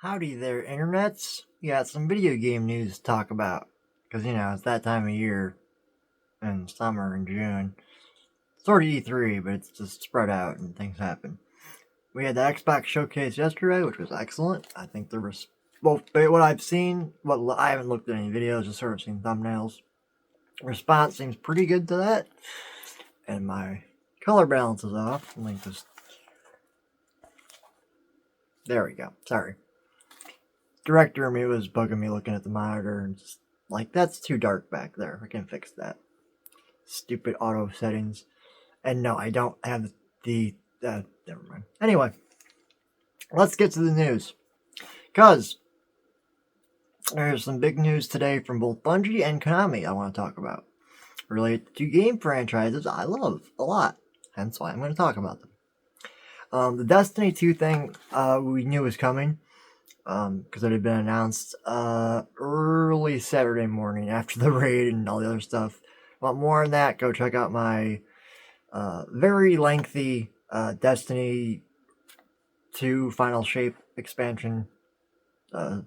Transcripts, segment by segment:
Howdy there, internets. We got some video game news to talk about. Because, it's that time of year in summer in June. Sort of E3, but it's just spread out and things happen. We had the Xbox showcase yesterday, which was excellent. I think there was, well, what I've seen, I haven't looked at any videos, just sort of seen thumbnails. Response seems pretty good to that. And my color balance is off. Let me just... There we go. Sorry. Director of me was bugging me looking at the monitor and just like, that's too dark back there. I can fix that. Stupid auto settings. And no, I don't have the never mind. Anyway, let's get to the news. Because there's some big news today from both Bungie and Konami I want to talk about. Related to game franchises I love a lot. Hence why I'm going to talk about them. The Destiny 2 thing we knew was coming. Because it had been announced early Saturday morning after the raid and all the other stuff. Want more on that, go check out my very lengthy Destiny 2 Final Shape expansion. I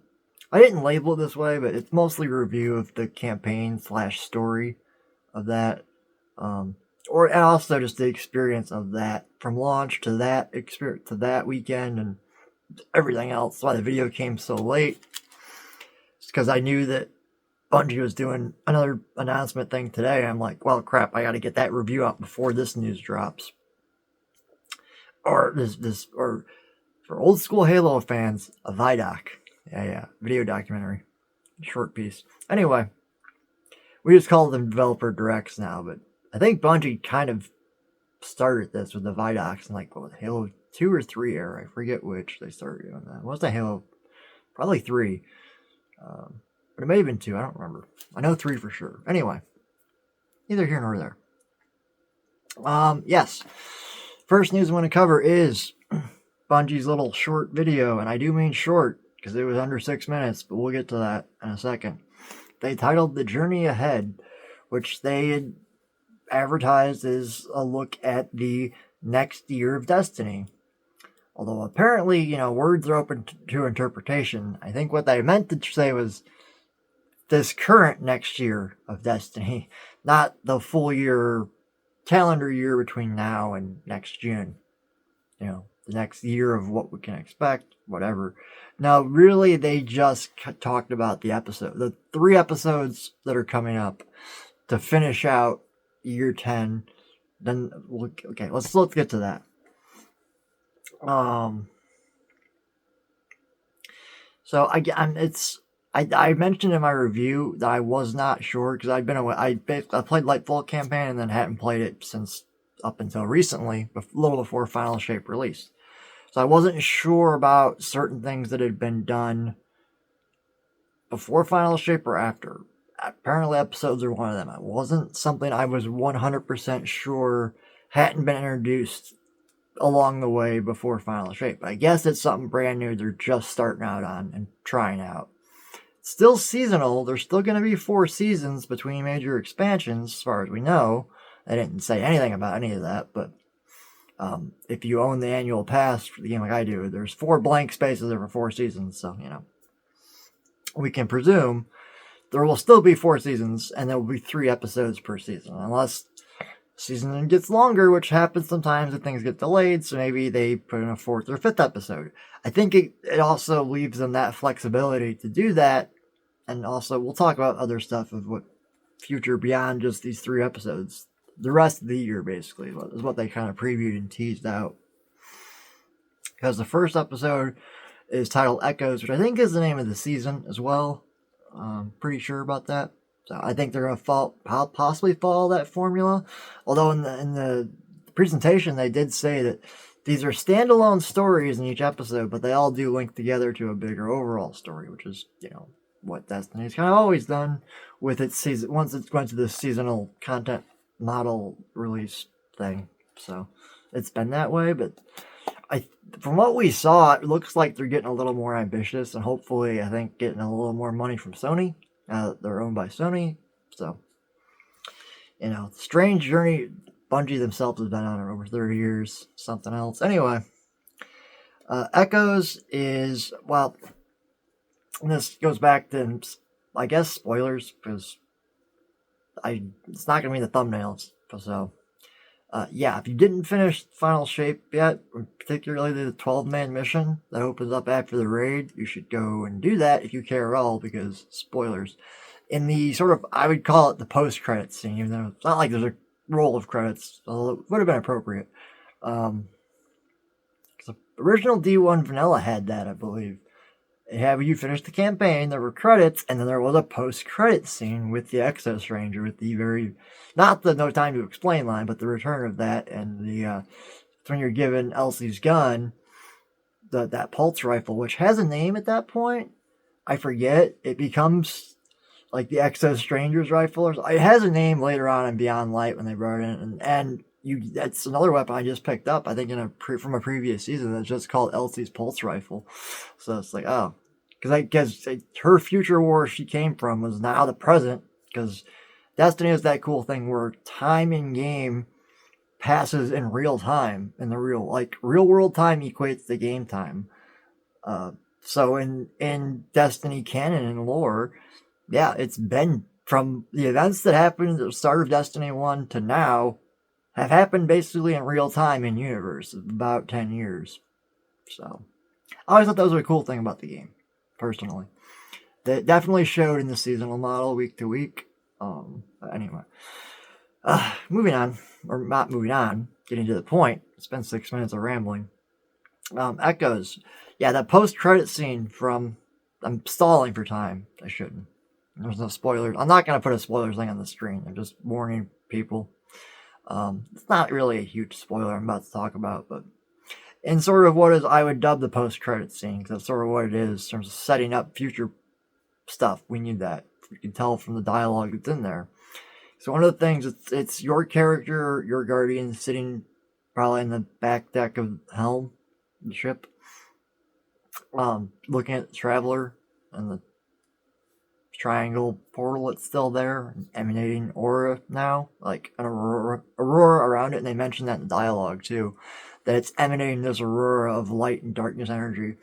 didn't label it this way, but it's mostly a review of the campaign / story of that. And also just the experience of that from launch to that experience to that weekend and everything else. Why the video came so late. It's because I knew that Bungie was doing another announcement thing today. I'm like, well, crap, I got to get that review out before this news drops. Or or for old school Halo fans, a Vidoc. Yeah, video documentary. Short piece. Anyway, we just call them developer directs now, but I think Bungie kind of started this with the Vidocs and like, what, Halo 2 or 3 era, I forget which they started doing that. What's the Halo? Probably 3. But it may have been 2, I don't remember. I know 3 for sure. Anyway, neither here nor there. Yes. First news I want to cover is Bungie's little short video, and I do mean short, because it was under 6 minutes, but we'll get to that in a second. They titled The Journey Ahead, which they had advertised as a look at the next year of Destiny. Although apparently, words are open to interpretation. I think what they meant to say was this current next year of Destiny, not the full year, calendar year between now and next June. The next year of what we can expect, whatever. Now, really, they just talked about the 3 episodes that are coming up to finish out year 10. Then, okay, let's get to that. So I mentioned in my review that I was not sure because I'd been away. I played Lightfall campaign and then hadn't played it since up until recently, a little before Final Shape release. So I wasn't sure about certain things that had been done before Final Shape or after. Apparently episodes are one of them. It wasn't something I was 100% sure hadn't been introduced along the way before Final Shape. But I guess it's something brand new they're just starting out on and trying out. Still seasonal. There's still going to be 4 seasons between major expansions, as far as we know. I didn't say anything about any of that, but if you own the annual pass for the game like I do, there's 4 blank spaces over 4 seasons, so, we can presume there will still be 4 seasons, and there will be 3 episodes per season, unless season gets longer, which happens sometimes if things get delayed, so maybe they put in a 4th or 5th episode. I think it also leaves them that flexibility to do that, and also we'll talk about other stuff of what future beyond just these 3 episodes. The rest of the year, basically, is what they kind of previewed and teased out. Because the first episode is titled Echoes, which I think is the name of the season as well. I'm pretty sure about that. So I think they're going to possibly follow that formula. Although in the presentation, they did say that these are standalone stories in each episode, but they all do link together to a bigger overall story, which is, what Destiny's kind of always done with its season. Once it's going to the seasonal content model release thing. So it's been that way, but from what we saw, it looks like they're getting a little more ambitious and hopefully I think getting a little more money from Sony. They're owned by Sony, so strange journey Bungie themselves has been on it over 30 years, something else. Anyway, Echoes is, well, And this goes back to, I guess, spoilers, because it's not going to be in the thumbnails. So, yeah, if you didn't finish Final Shape yet, particularly the 12-man mission that opens up after the raid, you should go and do that if you care at all, because spoilers. In the sort of, I would call it the post-credits scene, even though it's not like there's a roll of credits, although it would have been appropriate. Because the original D1 Vanilla had that, I believe. It had when you finished the campaign, there were credits, and then there was a post-credit scene with the Exos Ranger, with the very, not the no time to explain line, but the return of that, and the, when you're given Elsie's gun, that pulse rifle, which has a name at that point, I forget, it becomes like the Exos Stranger's rifle, or it has a name later on in Beyond Light when they brought it in, and that's another weapon I just picked up, I think from a previous season, that's just called Elsie's pulse rifle. So it's like, oh, because her future war she came from was now the present, because Destiny is that cool thing where time in game passes in real time, in the real world time equates to game time. So in Destiny canon and lore, yeah, it's been from the events that happened at the start of Destiny 1 to now have happened basically in real time in universe, about 10 years. So I always thought that was a cool thing about the game, personally. That definitely showed in the seasonal model week to week. Anyway, moving on, or not moving on, getting to the point. It's been 6 minutes of rambling. Echoes. Yeah, that post-credit scene from, I'm stalling for time. I shouldn't. There's no spoilers. I'm not going to put a spoiler thing on the screen. I'm just warning people. It's not really a huge spoiler I'm about to talk about, but in sort of what is, I would dub the post-credit scene, because that's sort of what it is in terms of setting up future stuff. We need that. You can tell from the dialogue that's in there. So one of the things, it's your character, your guardian, sitting probably in the back deck of Helm, the ship, looking at the Traveler and the triangle portal that's still there, emanating aura now, like an aurora around it, and they mentioned that in the dialogue too, that it's emanating this aurora of light and darkness energy.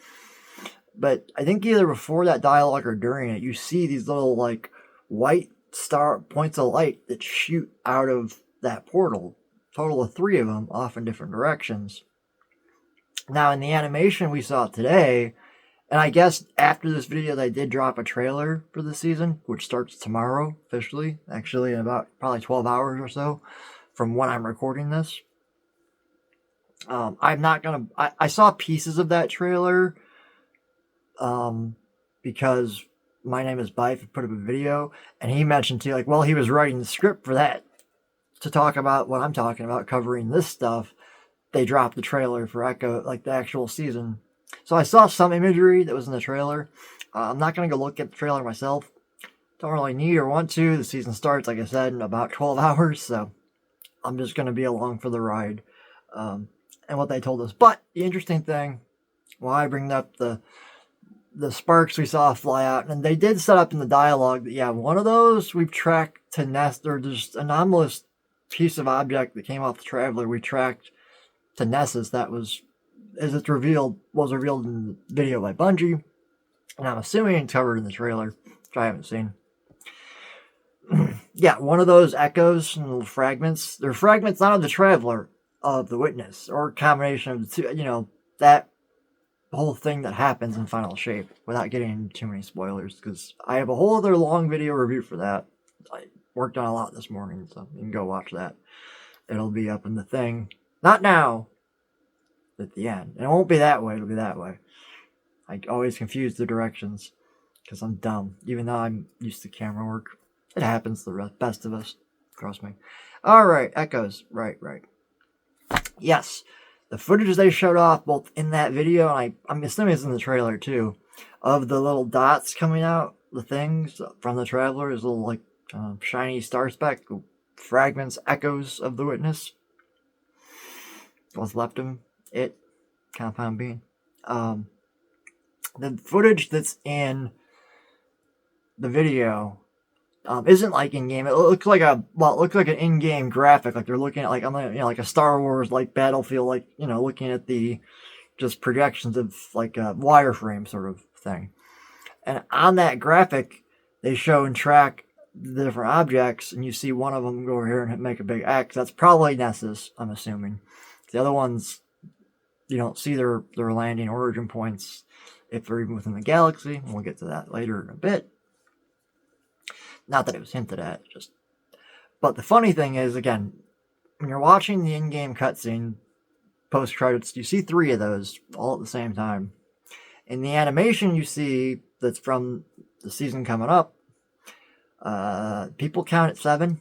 But I think either before that dialogue or during it, you see these little like white star points of light that shoot out of that portal. Total of 3 of them off in different directions. Now in the animation we saw today, and I guess after this video they did drop a trailer for the season, which starts tomorrow officially, actually in about probably 12 hours or so from when I'm recording this. I'm not gonna, I saw pieces of that trailer because my name is Bife put up a video, and he mentioned too, like, well, he was writing the script for that to talk about what I'm talking about, covering this stuff. They dropped the trailer for Echo, like the actual season. So I saw some imagery that was in the trailer. I'm not going to go look at the trailer myself. Don't really need or want to. The season starts, like I said, in about 12 hours. So I'm just going to be along for the ride. And what they told us. But the interesting thing, why I bring up the sparks we saw fly out, and they did set up in the dialogue that, yeah, one of those we've tracked to Nest, or just anomalous piece of object that came off the Traveler we tracked to Nessus. That was, as it's revealed, was revealed in the video by Bungie, and I'm assuming it's covered in the trailer, which I haven't seen. Yeah, one of those echoes and little fragments. They're fragments not of the Traveler, of the Witness, or a combination of the two, you know, that whole thing that happens in Final Shape, without getting into too many spoilers, because I have a whole other long video review for that. I worked on a lot this morning, so you can go watch that. It'll be up in the thing. Not now, at the end. And it won't be that way, it'll be that way. I always confuse the directions, because I'm dumb, even though I'm used to camera work. It happens to the best of us, trust me. Alright, echoes, right. Yes, the footage they showed off, both in that video, and I'm assuming it's in the trailer too, of the little dots coming out, the things from the Traveler, is little like shiny star speck fragments, echoes of the Witness. What's left of it, Compound B. The footage that's in the video isn't like in game. It looks like an in-game graphic, like they're looking at, like, like a Star Wars like battlefield, like, looking at the just projections of like a wireframe sort of thing. And on that graphic, they show and track the different objects, and you see one of them go over here and make a big X. That's probably Nessus, I'm assuming. The other ones, you don't see their landing origin points if they're even within the galaxy. We'll get to that later in a bit. Not that it was hinted at, just. But the funny thing is, again, when you're watching the in-game cutscene, post-credits, you see 3 of those all at the same time. In the animation you see that's from the season coming up, people count at 7.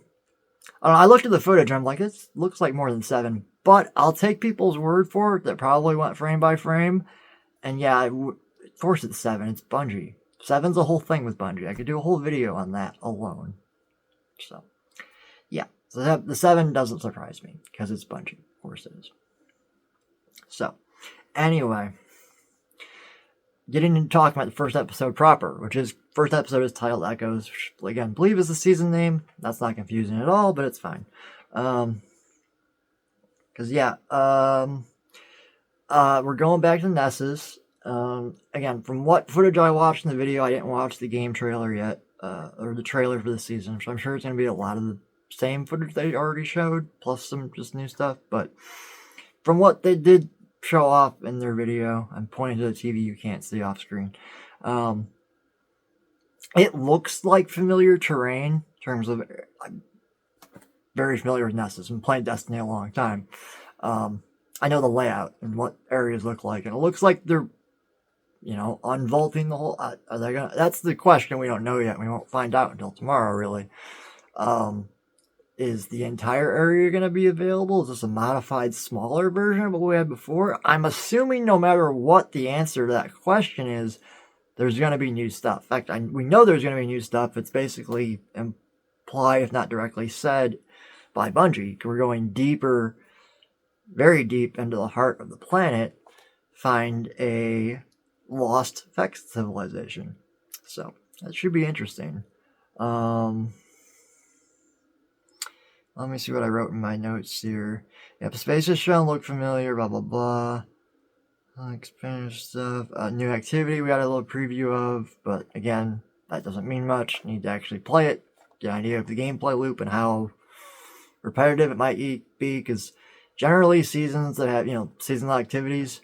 I don't know, I looked at the footage and I'm like, it looks like more than 7. But I'll take people's word for it that probably went frame by frame. And yeah, of course it's 7. It's Bungie. 7's a whole thing with Bungie. I could do a whole video on that alone. So, yeah. So the 7 doesn't surprise me because it's Bungie. Of course it is. So, anyway, getting into talking about the first episode proper, which is, first episode is titled Echoes, which, again, I believe is the season name. That's not confusing at all, but it's fine. Because, yeah, we're going back to Nessus. Again, from what footage I watched in the video, I didn't watch the game trailer yet, or the trailer for the season, so I'm sure it's going to be a lot of the same footage they already showed, plus some just new stuff, but from what they did show off in their video, I'm pointing to the TV you can't see off screen, it looks like familiar terrain in terms of, I'm very familiar with Nessus. I've been playing Destiny a long time. I know the layout and what areas look like, and it looks like they're, unvaulting the whole, are they gonna, that's the question we don't know yet. We won't find out until tomorrow, really. Is the entire area going to be available? Is this a modified, smaller version of what we had before? I'm assuming no matter what the answer to that question is, there's going to be new stuff. In fact, we know there's going to be new stuff. It's basically implied, if not directly said, by Bungie. We're going deeper, very deep into the heart of the planet, find a lost Vex civilization. So, that should be interesting. Let me see what I wrote in my notes here. Yep, space is shown, look familiar, blah, blah, blah. Expansion stuff. New activity we got a little preview of, but again, that doesn't mean much. You need to actually play it, get an idea of the gameplay loop and how repetitive it might be, because generally seasons that have, seasonal activities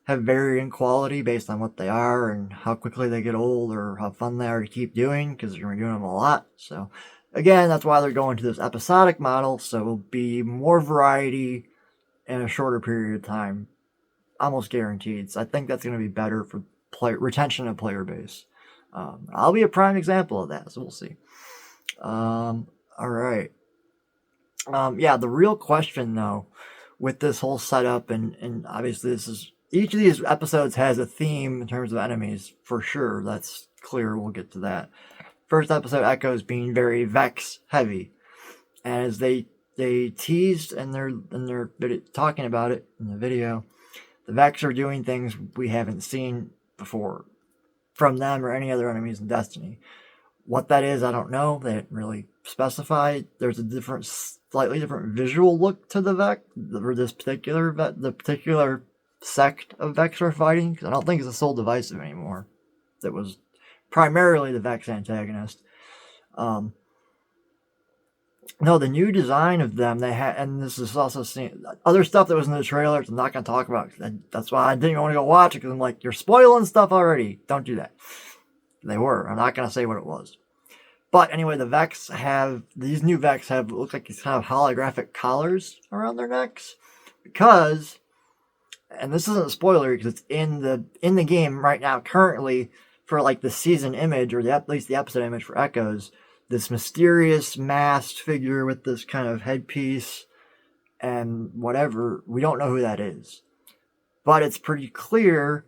have varying quality based on what they are and how quickly they get old or how fun they are to keep doing, because you're doing them a lot, so... Again, that's why they're going to this episodic model, so it'll be more variety in a shorter period of time. Almost guaranteed. So I think that's going to be better for retention of player base. I'll be a prime example of that, so we'll see. Alright. Yeah, the real question, though, with this whole setup, and obviously this is... Each of these episodes has a theme in terms of enemies, for sure. That's clear, we'll get to that. First episode, Echoes being very Vex heavy, and as they teased and they're talking about it in the video, the Vex are doing things we haven't seen before from them or any other enemies in Destiny. What that is, I don't know. They didn't really specify. There's a slightly different visual look to the Vex, or the particular sect of Vex we're fighting, because I don't think it's a sole divisive anymore. That was primarily the Vex antagonist. No, the new design of them, they had, and this is also seen, other stuff that was in the trailers, I'm not going to talk about. That's wwhy I didn't want to go watch it, because I'm like, you're spoiling stuff already. Don't do that. They were. I'm not going to say what it was. But anyway, the Vex these new Vex look like these kind of holographic collars around their necks, because, and this isn't a spoiler, because it's in the game right now, currently, for like the season image, or at least the episode image for Echoes, this mysterious masked figure with this kind of headpiece and whatever, we don't know who that is. But it's pretty clear,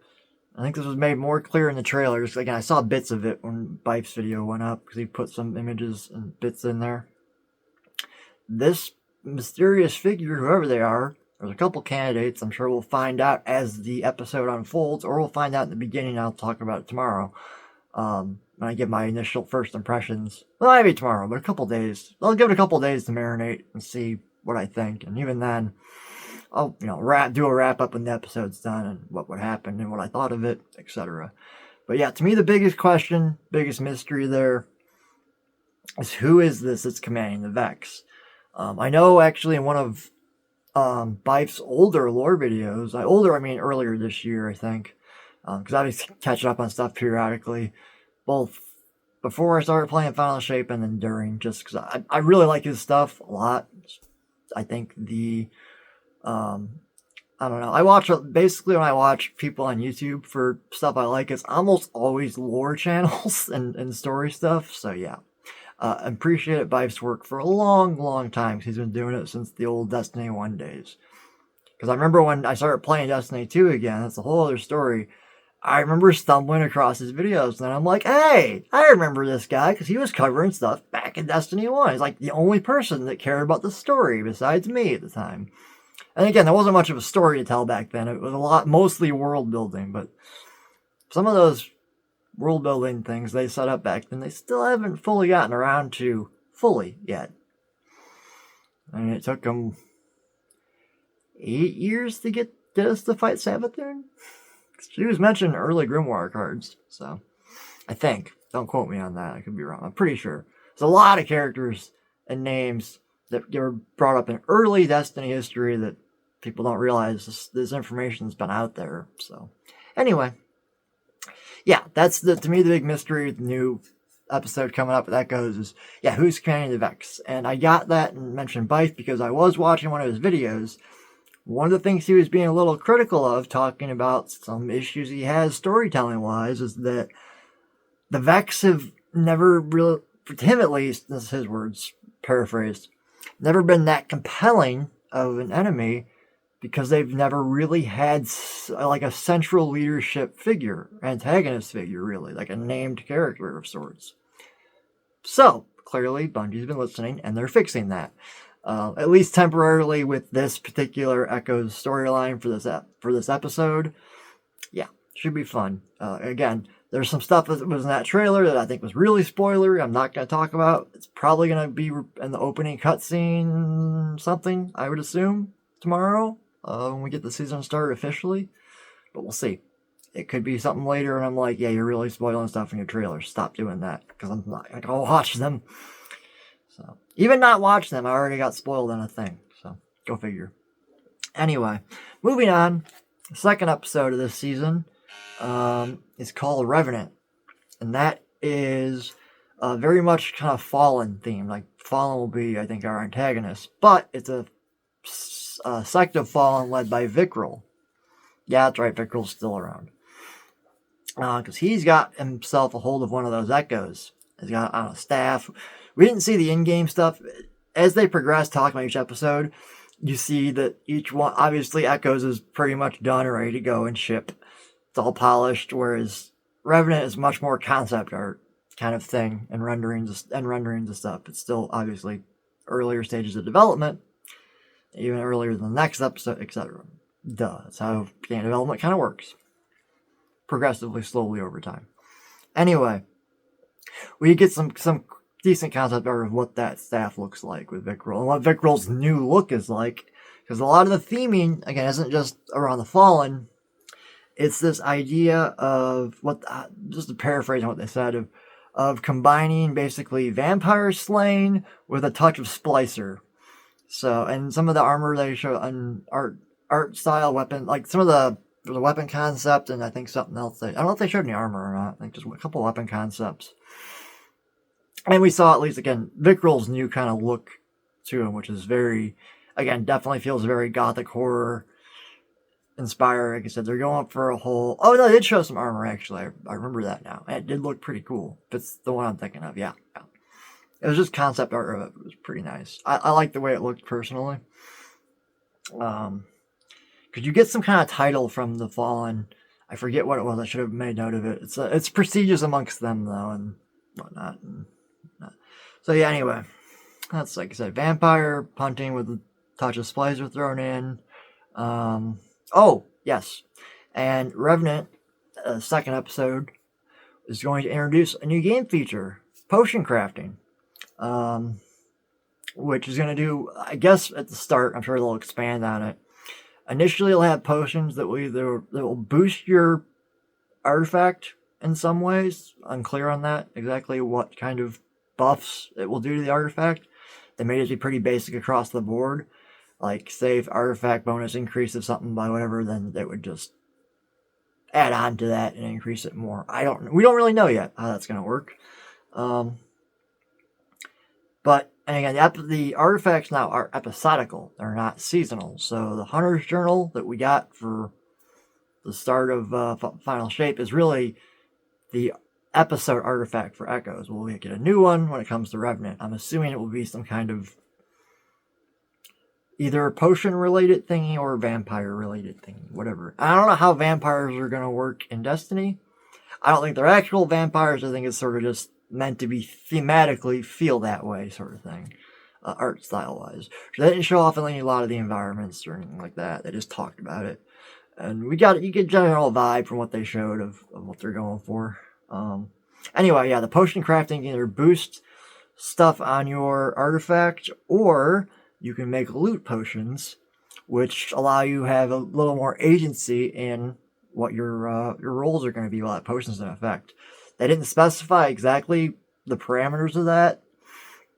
I think this was made more clear in the trailers. Again, I saw bits of it when Bife's video went up, because he put some images and bits in there. This mysterious figure, whoever they are, there's a couple candidates. I'm sure we'll find out as the episode unfolds, or we'll find out in the beginning. I'll talk about it tomorrow. When I give my initial first impressions. Well, maybe tomorrow, but a couple days. I'll give it a couple days to marinate and see what I think. And even then, I'll do a wrap up when the episode's done and what would happen and what I thought of it, etc. But yeah, to me, the biggest question, biggest mystery there is who is this that's commanding the Vex? I know actually in one of Bife's older lore videos, I mean earlier this year, I think, because I was catching up on stuff periodically, both before I started playing Final Shape and then during, just because I really like his stuff a lot. I think I don't know. Basically when I watch people on YouTube for stuff I like, it's almost always lore channels and story stuff. So yeah, appreciated Bife's work for a long, long time. He's been doing it since the old Destiny 1 days. Because I remember when I started playing Destiny 2 again, that's a whole other story. I remember stumbling across his videos, and I'm like, hey, I remember this guy, because he was covering stuff back in Destiny 1. He's like the only person that cared about the story besides me at the time. And again, there wasn't much of a story to tell back then. It was mostly world building, but some of those world building things they set up back then, they still haven't fully gotten around to fully yet. I mean, it took them 8 years to get us to fight Savathun. She was mentioned in early Grimoire cards, so I think. Don't quote me on that. I could be wrong. I'm pretty sure. There's a lot of characters and names that were brought up in early Destiny history that people don't realize this information's been out there. So, anyway, yeah, that's to me the big mystery of the new episode coming up. That goes is who's commanding the Vex? And I got that and mentioned Bife because I was watching one of his videos. One of the things he was being a little critical of, talking about some issues he has storytelling wise, is that the Vex have never really, for him at least, this is his words, paraphrased, never been that compelling of an enemy because they've never really had like a central leadership figure, antagonist figure really, like a named character of sorts. So, clearly Bungie's been listening and they're fixing that. At least temporarily with this particular Echoes storyline for this episode. Yeah, should be fun. Again, there's some stuff that was in that trailer that I think was really spoilery. I'm not going to talk about. It's probably going to be in the opening cutscene, something, I would assume, tomorrow, when we get the season started officially. But we'll see. It could be something later, and I'm like, yeah, you're really spoiling stuff in your trailers. Stop doing that, because I'm not going to watch them. So, even not watch them, I already got spoiled on a thing. So, go figure. Anyway, moving on. The second episode of this season is called Revenant. And that is very much kind of Fallen themed. Like, Fallen will be, I think, our antagonist. But it's a sect of Fallen led by Vikrul. Yeah, that's right, Vikrul's still around. Because he's got himself a hold of one of those echoes. He's got on a staff. We didn't see the in-game stuff. As they progress, talking about each episode, you see that each one, obviously Echoes is pretty much done and ready to go and ship. It's all polished, whereas Revenant is much more concept art kind of thing and renderings of stuff. It's still obviously earlier stages of development, even earlier than the next episode, etc. Duh, that's how game development kind of works. Progressively, slowly over time. Anyway, we get some decent concept art of what that staff looks like with Vikrul and what Vikrul's new look is like, because a lot of the theming again isn't just around the Fallen. It's this idea of just to paraphrase what they said, of combining basically vampire slaying with a touch of splicer. So, and some of the armor they show on art style weapon, like some of the weapon concept, and I think something else. I don't know if they showed any armor or not. I think just a couple weapon concepts. And we saw, at least, again, Vikrul's new kind of look to him, which is very, again, definitely feels very gothic horror inspired. Like I said, they're going for a whole... Oh, no, they did show some armor, actually. I remember that now. It did look pretty cool. That's the one I'm thinking of, yeah. It was just concept art of it. It was pretty nice. I like the way it looked, personally. Could you get some kind of title from the Fallen? I forget what it was. I should have made note of it. It's prestigious amongst them, though, and whatnot. So yeah, anyway, that's like I said, vampire hunting with a touch of splicer thrown in. Oh yes, and Revenant, second episode, is going to introduce a new game feature, potion crafting, which is going to do, I guess at the start, I'm sure they'll expand on it. Initially, it'll have potions that will boost your artifact in some ways. Unclear on that, exactly what kind of buffs it will do to the artifact. They made it be pretty basic across the board. Like, say if artifact bonus increases something by whatever, then they would just add on to that and increase it more. We don't really know yet how that's going to work. But, and again, the artifacts now are episodical. They're not seasonal. So the Hunter's Journal that we got for the start of Final Shape is really the episode artifact for Echoes. We'll get a new one when it comes to Revenant. I'm assuming it will be some kind of either a potion-related thingy or a vampire-related thingy, whatever. I don't know how vampires are going to work in Destiny. I don't think they're actual vampires. I think it's sort of just meant to be thematically feel that way, sort of thing, art style-wise. So they didn't show off a lot of the environments or anything like that. They just talked about it. And you get general vibe from what they showed of what they're going for. Anyway, yeah, the potion crafting can either boost stuff on your artifact, or you can make loot potions, which allow you to have a little more agency in what your rolls are going to be while that potion's in effect. They didn't specify exactly the parameters of that,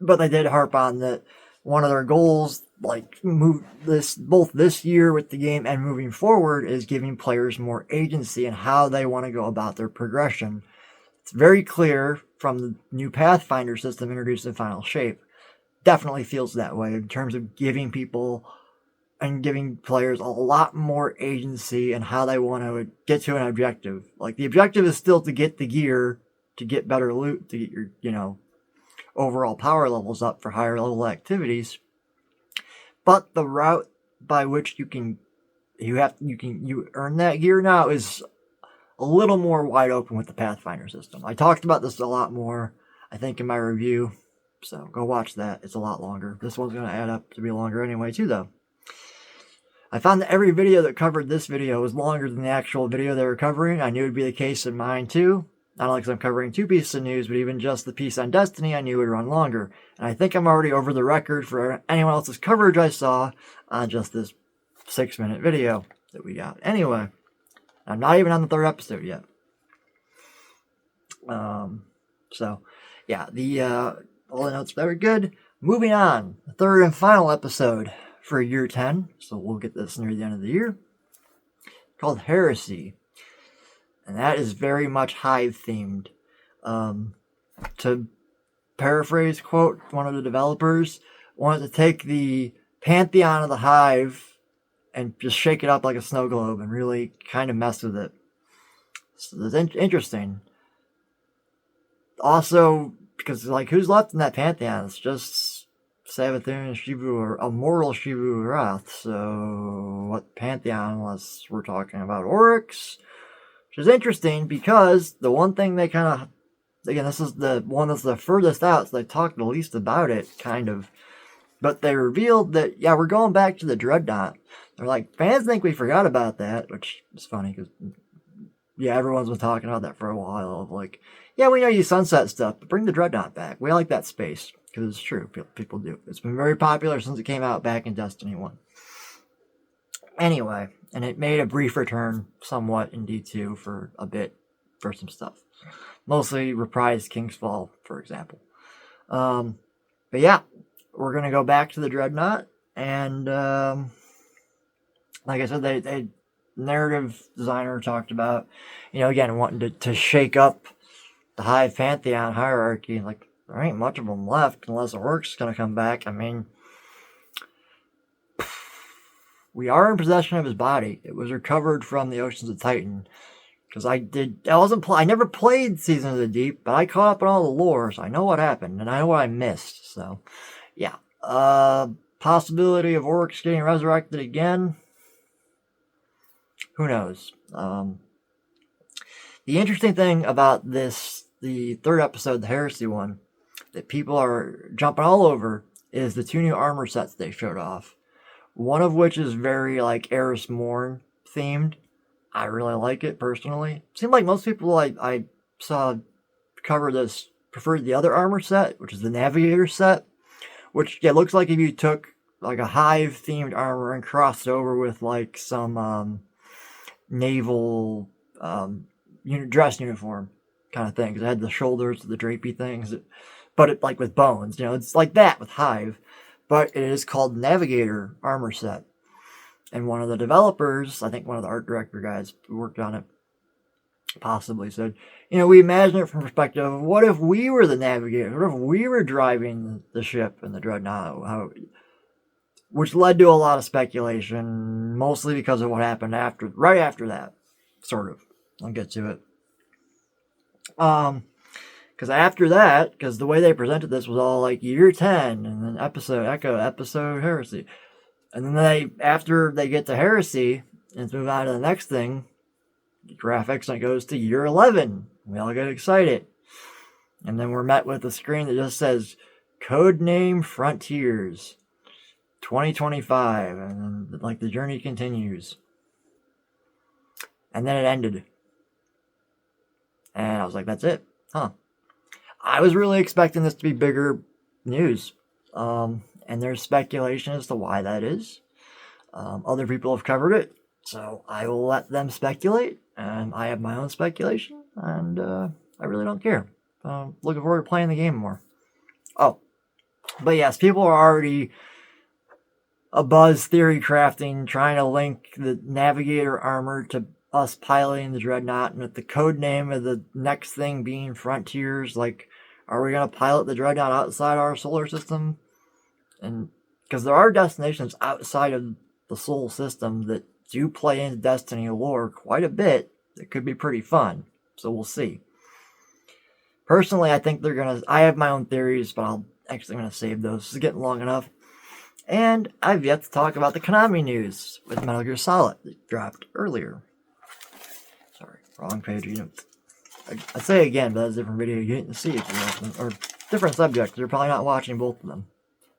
but they did harp on that one of their goals, like both this year with the game and moving forward, is giving players more agency in how they want to go about their progression. It's very clear from the new Pathfinder system introduced in Final Shape. Definitely feels that way in terms of giving people and giving players a lot more agency in how they want to get to an objective. Like, the objective is still to get the gear, to get better loot, to get your, overall power levels up for higher level activities. But the route by which you earn that gear now is a little more wide open with the Pathfinder system. I talked about this a lot more, I think, in my review. So go watch that. It's a lot longer. This one's going to add up to be longer anyway, too, though. I found that every video that covered this video was longer than the actual video they were covering. I knew it would be the case in mine, too. Not only because I'm covering 2 pieces of news, but even just the piece on Destiny, I knew would run longer. And I think I'm already over the record for anyone else's coverage I saw on just this 6-minute video that we got. Anyway, I'm not even on the 3rd episode yet. So, yeah, all the notes very good. Moving on, the 3rd and final episode for year 10. So we'll get this near the end of the year. Called Heresy. And that is very much Hive themed. To paraphrase, quote, one of the developers, wanted to take the pantheon of the Hive and just shake it up like a snow globe and really kind of mess with it. So it's interesting. Also, because, like, who's left in that pantheon? It's just Savathun and Shivu, or Immortal Shivu Wrath. So, what pantheon, unless we're talking about Oryx? Which is interesting, because the one thing they kind of, again, this is the one that's the furthest out, so they talked the least about it, kind of. But they revealed that, yeah, we're going back to the Dreadnought. They're like, fans think we forgot about that, which is funny, because, yeah, everyone's been talking about that for a while, of like, yeah, we know you sunset stuff, but bring the Dreadnought back. We like that space, because it's true, people do. It's been very popular since it came out back in Destiny 1. Anyway, and it made a brief return somewhat in D2 for a bit, for some stuff. Mostly reprised King's Fall, for example. But yeah, we're going to go back to the Dreadnought, and like I said, they narrative designer talked about, again, wanting to shake up the Hive Pantheon hierarchy. Like, there ain't much of them left unless Oryx is going to come back. I mean, we are in possession of his body. It was recovered from the Oceans of Titan. Because I never played Season of the Deep, but I caught up on all the lore, so I know what happened, and I know what I missed, so, yeah. Possibility of Oryx getting resurrected again? Who knows? The interesting thing about this, the 3rd episode, the Heresy one, that people are jumping all over, is the 2 new armor sets they showed off. One of which is very, like, Eris Morn themed. I really like it, personally. Seemed like most people I saw cover this preferred the other armor set, which is the Navigator set. Which, yeah, looks like if you took, like, a Hive-themed armor and crossed it over with, like, some naval dress uniform kind of thing. Because it had the shoulders, the drapey things, but it like with bones. It's like that with Hive, but it is called Navigator armor set. And one of the developers, I think one of the art director guys who worked on it, possibly said, we imagine it from perspective of what if we were the Navigator? What if we were driving the ship and the Dreadnought? Which led to a lot of speculation, mostly because of what happened right after that, sort of. I'll get to it. Because after that, because the way they presented this was all like year 10, and then episode Heresy. And then after they get to Heresy, and move on to the next thing, graphics, and it goes to year 11. We all get excited. And then we're met with a screen that just says, Codename Frontiers 2025. And then, like, the journey continues. And then it ended. And I was like, that's it. Huh. I was really expecting this to be bigger news. And there's speculation as to why that is. Other people have covered it. So I will let them speculate. And I have my own speculation. And I really don't care. Looking forward to playing the game more. Oh. But yes, people are already abuzz theory crafting, trying to link the Navigator armor to us piloting the Dreadnought, and with the code name of the next thing being Frontiers. Like, are we going to pilot the Dreadnought outside our solar system? And because there are destinations outside of the Sol system that do play into Destiny lore quite a bit. It could be pretty fun. So we'll see. Personally, I think I have my own theories, but I'm going to save those. This is getting long enough. And I've yet to talk about the Konami news with Metal Gear Solid that dropped earlier. Sorry, wrong page. I'd say again, but that's a different video you didn't see if you're watching. Or different subjects. You're probably not watching both of them.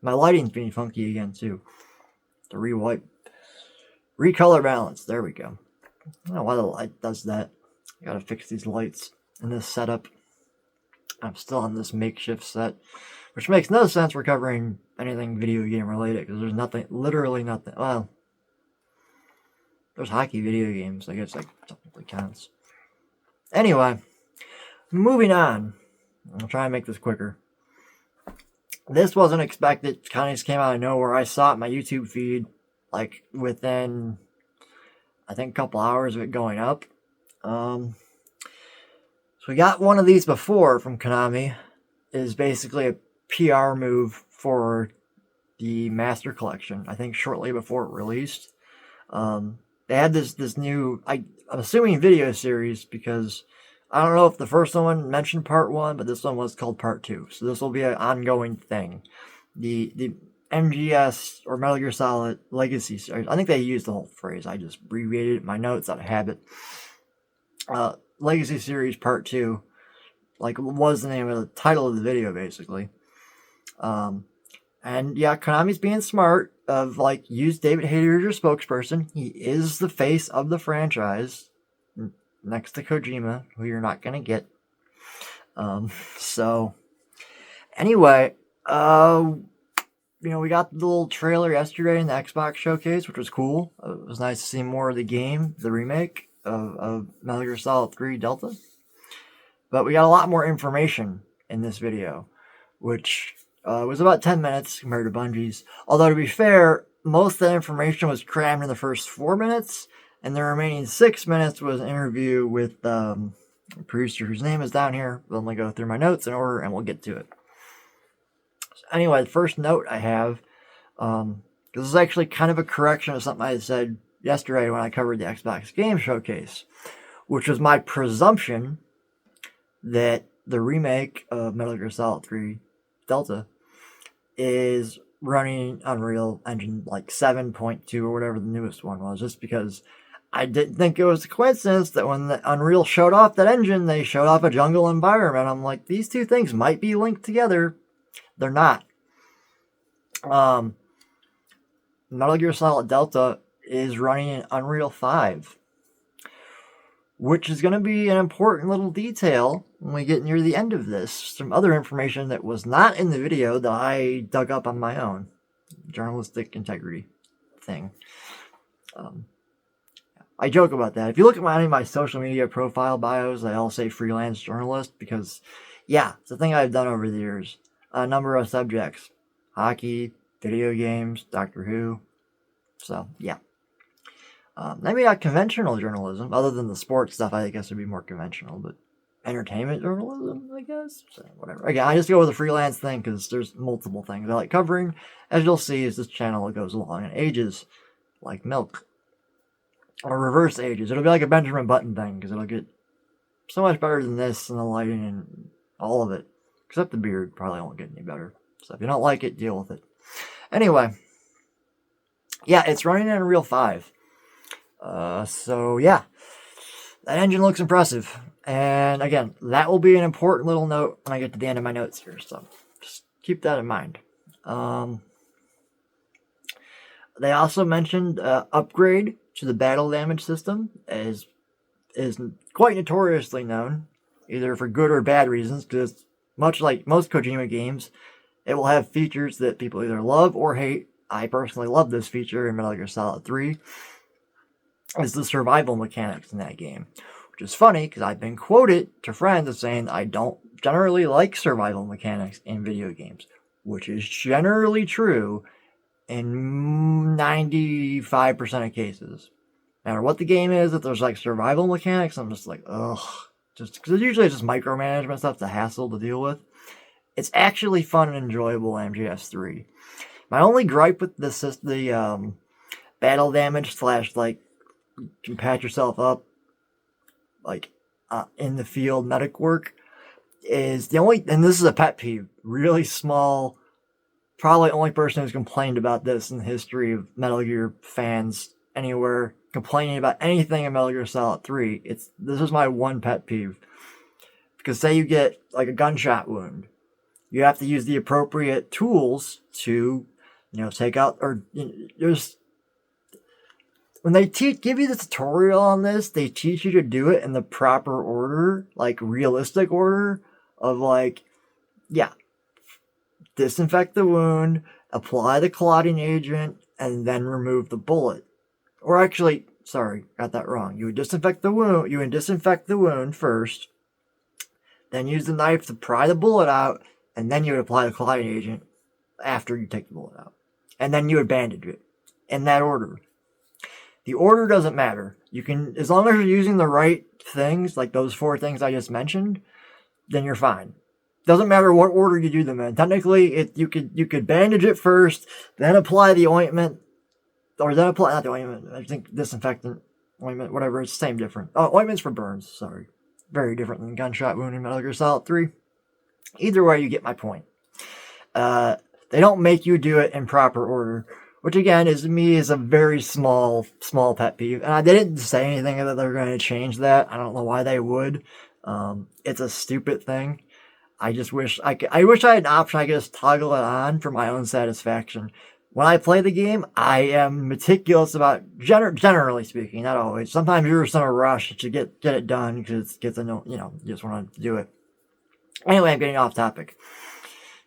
My lighting's being funky again, too. To recolor balance. There we go. I don't know why the light does that. I gotta fix these lights in this setup. I'm still on this makeshift set, which makes no sense for covering anything video game related, because there's nothing, literally nothing. Well, there's hockey video games, I guess that technically counts. Anyway, moving on. I'll try and make this quicker. This wasn't expected. It kind of just came out of nowhere. I saw it in my YouTube feed, like, within, I think, a couple hours of it going up. So we got one of these before from Konami. It is basically a PR move for the Master Collection. I think shortly before it released. They had this new, I'm assuming video series, because I don't know if the first one mentioned part 1, but this one was called part 2. So this will be an ongoing thing. The MGS or Metal Gear Solid Legacy series. I think they used the whole phrase. I just abbreviated it in my notes out of habit. Legacy series part 2, like, was the name of the title of the video, basically. And yeah, Konami's being smart of, like, use David Hayter as your spokesperson. He is the face of the franchise, next to Kojima, who you're not gonna get. So anyway, we got the little trailer yesterday in the Xbox showcase, which was cool. It was nice to see more of the game, the remake of Metal Gear Solid 3 Delta. But we got a lot more information in this video, which was about 10 minutes compared to Bungie's. Although, to be fair, most of the information was crammed in the first 4 minutes, and the remaining 6 minutes was an interview with a producer whose name is down here. Let me go through my notes in order, and we'll get to it. So anyway, the first note I have, this is actually kind of a correction of something I had said yesterday when I covered the Xbox Game Showcase, which was my presumption that the remake of Metal Gear Solid 3 Delta is running Unreal Engine like 7.2 or whatever the newest one was, just because I didn't think it was a coincidence that when the Unreal showed off that engine, they showed off a jungle environment. I'm like, these two things might be linked together. They're not. Metal Gear Solid Delta is running in Unreal 5, which is going to be an important little detail when we get near the end of this. Some other information that was not in the video that I dug up on my own. Journalistic integrity thing. I joke about that. If you look at any of my social media profile bios, they all say freelance journalist because, yeah, it's a thing I've done over the years. A number of subjects. Hockey, video games, Doctor Who. So, yeah. Maybe not conventional journalism, other than the sports stuff, I guess would be more conventional, but entertainment journalism, I guess? So, whatever. Again, I just go with the freelance thing because there's multiple things I like covering. As you'll see as this channel goes along and ages like milk. Or reverse ages. It'll be like a Benjamin Button thing because it'll get so much better than this and the lighting and all of it. Except the beard probably won't get any better. So if you don't like it, deal with it. Anyway. Yeah, it's running in Unreal 5. So yeah. That engine looks impressive. And again, that will be an important little note when I get to the end of my notes here. So just keep that in mind. They also mentioned upgrade to the battle damage system is quite notoriously known, either for good or bad reasons, because much like most Kojima games, it will have features that people either love or hate. I personally love this feature in Metal Gear Solid 3. It's the survival mechanics in that game, which is funny because I've been quoted to friends as saying I don't generally like survival mechanics in video games, which is generally true in 95% of cases. No matter what the game is, if there's like survival mechanics, I'm just like, ugh. Just because usually it's just micromanagement stuff, it's a hassle to deal with. It's actually fun and enjoyable in MGS3. My only gripe with the battle damage / like you can patch yourself up like in the field medic work is and this is a pet peeve, really small. Probably the only person who's complained about this in the history of Metal Gear fans anywhere complaining about anything in Metal Gear Solid 3. This is my one pet peeve. Because say you get like a gunshot wound, you have to use the appropriate tools to, take out there's when they give you the tutorial on this, they teach you to do it in the proper order, like realistic order of like, yeah. Disinfect the wound, apply the clotting agent, and then remove the bullet. Or actually, sorry, got that wrong. You would disinfect the wound first, then use the knife to pry the bullet out, and then you would apply the clotting agent after you take the bullet out. And then you would bandage it. In that order. The order doesn't matter. You can, as long as you're using the right things, like those 4 things I just mentioned, then you're fine. Doesn't matter what order you do them in. Technically, you could bandage it first, then apply the ointment, or then apply, not the ointment, I think disinfectant, ointment, whatever, it's the same different. Oh, ointment's for burns, sorry. Very different than gunshot wound in Metal Gear Solid 3. Either way, you get my point. They don't make you do it in proper order, which again, is a very small pet peeve. And they didn't say anything that they're going to change that. I don't know why they would. It's a stupid thing. I just wish I had an option I could just toggle it on for my own satisfaction. When I play the game, I am meticulous about, generally speaking, not always. Sometimes you're just in a rush to get it done because it gets you just want to do it. Anyway, I'm getting off topic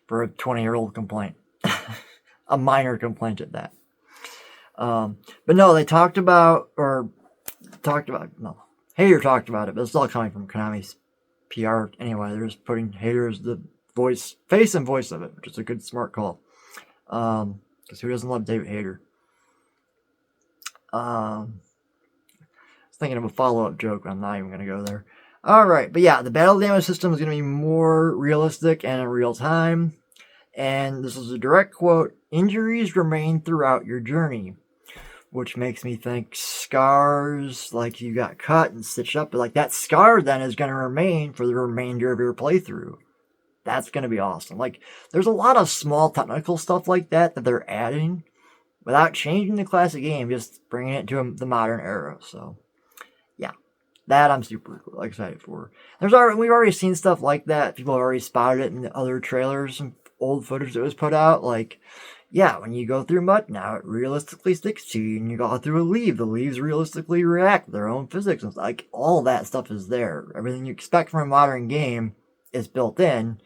for a 20-year-old complaint. A minor complaint at that. But no, Hater talked about it, but it's all coming from Konami's PR anyway. They're just putting Hater as the face and voice of it, which is a good, smart call. Because who doesn't love David Hayter? I was thinking of a follow-up joke, but I'm not even going to go there. Alright, but yeah, the battle damage system is going to be more realistic and in real time. And this is a direct quote, "Injuries remain throughout your journey." Which makes me think scars, like you got cut and stitched up, but like that scar then is going to remain for the remainder of your playthrough. That's going to be awesome. Like, there's a lot of small technical stuff like that they're adding without changing the classic game, just bringing it to the modern era. So, yeah, that I'm super excited for. We've already seen stuff like that. People have already spotted it in the other trailers and old footage that was put out. Like, yeah, when you go through mud now, it realistically sticks to you. And you go through a leaf, the leaves realistically react to their own physics. And like, all that stuff is there. Everything you expect from a modern game is built in.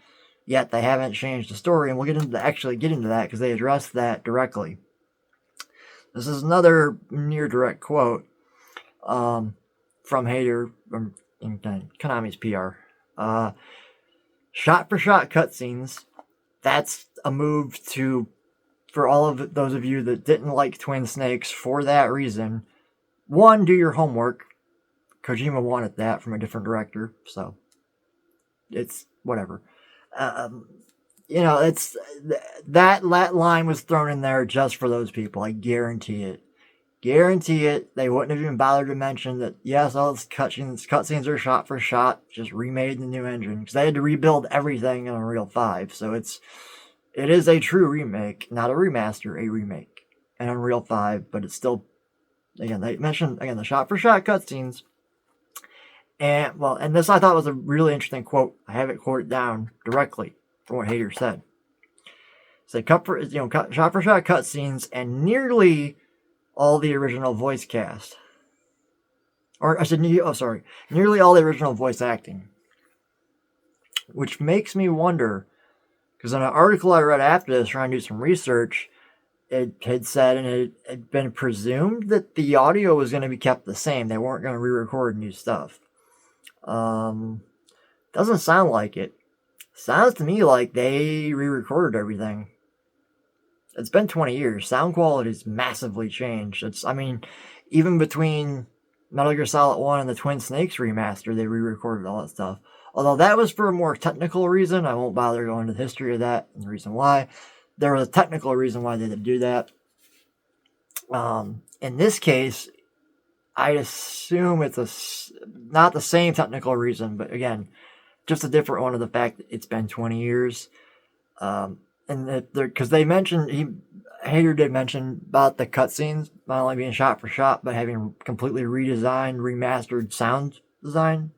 Yet they haven't changed the story. And we'll get into that because they address that directly. This is another near direct quote. from Hater, in Konami's PR. Shot-for-shot cutscenes. That's a move for all of those of you that didn't like Twin Snakes for that reason. One, do your homework. Kojima wanted that from a different director, so it's whatever. It's that line was thrown in there just for those people. I guarantee it. Guarantee it. They wouldn't have even bothered to mention that, yes, all those cutscenes are shot for shot, just remade in the new engine, because they had to rebuild everything in Unreal 5. So it is a true remake, not a remaster, a remake in Unreal 5, but it's still, again, they mentioned, again, the shot for shot cutscenes. And this I thought was a really interesting quote. I have it quoted down directly from what Hater said. Say, shot for shot cutscenes and nearly all the original voice cast. Or I said, nearly all the original voice acting. Which makes me wonder, because in an article I read after this, trying to do some research, it had said, and it had been presumed that the audio was going to be kept the same. They weren't going to re-record new stuff. Doesn't sound like it. Sounds to me like they re-recorded everything. It's been 20 years. Sound quality's massively changed. Even between Metal Gear Solid 1 and the Twin Snakes remaster, they re-recorded all that stuff. Although that was for a more technical reason. I won't bother going into the history of that and the reason why. There was a technical reason why they did do that. In this case, I'd assume it's not the same technical reason, but again, just a different one of the fact that it's been 20 years. And because they mentioned, Hater did mention about the cutscenes not only being shot for shot, but having completely redesigned, remastered sound design